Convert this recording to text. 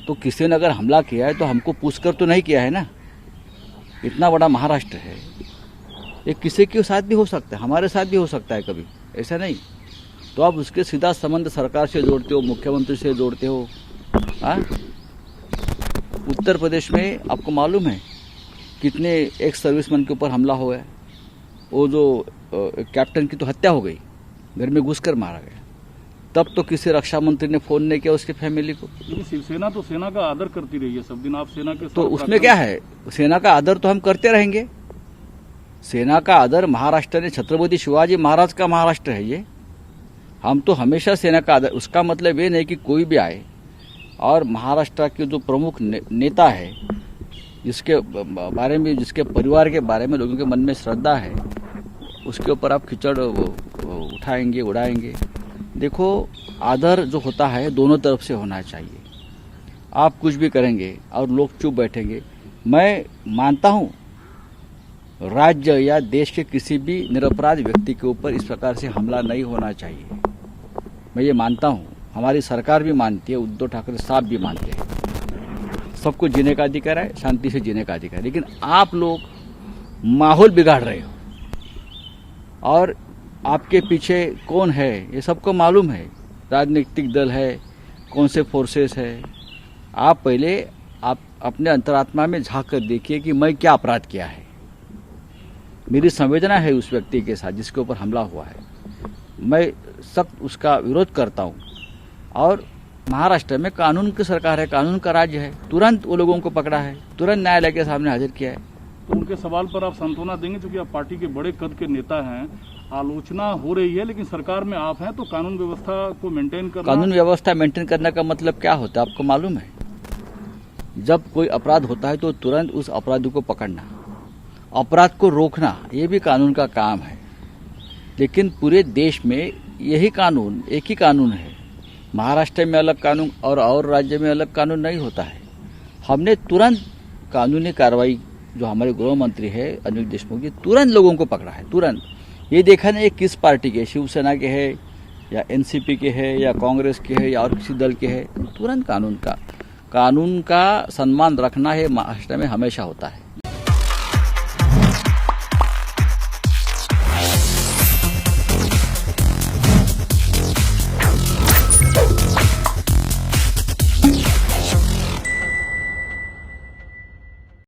तो किसी ने अगर हमला किया है तो हमको पूछकर तो नहीं किया है ना। इतना बड़ा महाराष्ट्र है, ये किसी के साथ भी हो सकता है, हमारे साथ भी हो सकता है कभी, ऐसा नहीं। तो आप उसके सीधा संबंध सरकार से जोड़ते हो, मुख्यमंत्री से जोड़ते हो। हाँ, उत्तर प्रदेश में आपको मालूम है कितने एक सर्विसमैन के ऊपर हमला हुआ है। वो जो कैप्टन की तो हत्या हो गई, घर में घुसकर मारा गया। तब तो किसी रक्षा मंत्री ने फोन नहीं किया उसकी फैमिली को। शिवसेना तो सेना का आदर करती रही है सब दिन, आप सेना के तो उसमें क्या है, सेना का आदर तो हम करते रहेंगे। सेना का आदर महाराष्ट्र ने, छत्रपति शिवाजी महाराज का महाराष्ट्र है ये। हम तो हमेशा सेना का आदर, उसका मतलब ये नहीं कि कोई भी आए। और महाराष्ट्र के जो प्रमुख नेता है, जिसके बारे में, जिसके परिवार के बारे में लोगों के मन में श्रद्धा है, उसके ऊपर आप कीचड़ उठाएंगे, उड़ाएंगे। देखो, आदर जो होता है दोनों तरफ से होना चाहिए। आप कुछ भी करेंगे और लोग चुप बैठेंगे। मैं मानता हूं राज्य या देश के किसी भी निरपराध व्यक्ति के ऊपर इस प्रकार से हमला नहीं होना चाहिए। मैं ये मानता हूं, हमारी सरकार भी मानती है, उद्धव ठाकरे साहब भी मानते हैं। सबको जीने का अधिकार है, शांति से जीने का अधिकार है। लेकिन आप लोग माहौल बिगाड़ रहे हो, और आपके पीछे कौन है ये सबको मालूम है। राजनीतिक दल है, कौन से फोर्सेस है। आप पहले आप अपने अंतरात्मा में झांक कर देखिए कि मैं क्या अपराध किया है। मेरी संवेदना है उस व्यक्ति के साथ जिसके ऊपर हमला हुआ है। मैं सख्त उसका विरोध करता हूं। और महाराष्ट्र में कानून की सरकार है, कानून का राज्य है। तुरंत वो लोगों को पकड़ा है, तुरंत न्यायालय के सामने हाजिर किया है। तो उनके सवाल पर आप सांत्वना देंगे, क्योंकि आप पार्टी के बड़े कद के नेता हैं। आलोचना हो रही है, लेकिन सरकार में आप हैं, तो कानून व्यवस्था को मेंटेन करना। कानून व्यवस्था मेंटेन करने का मतलब क्या होता है आपको मालूम है? जब कोई अपराध होता है तो तुरंत उस अपराधी को पकड़ना, अपराध को रोकना, ये भी कानून का काम है। लेकिन पूरे देश में यही कानून, एक ही कानून है। महाराष्ट्र में अलग कानून और राज्य में अलग कानून नहीं होता है। हमने तुरंत कानूनी कार्रवाई, जो हमारे गृह मंत्री है अनिल देशमुख जी, तुरंत लोगों को पकड़ा है। तुरंत ये देखा नहीं किस पार्टी के, शिवसेना के है या एनसीपी के है या कांग्रेस के है या और किसी दल के है। तुरंत कानून का सम्मान रखना है महाराष्ट्र में हमेशा होता है।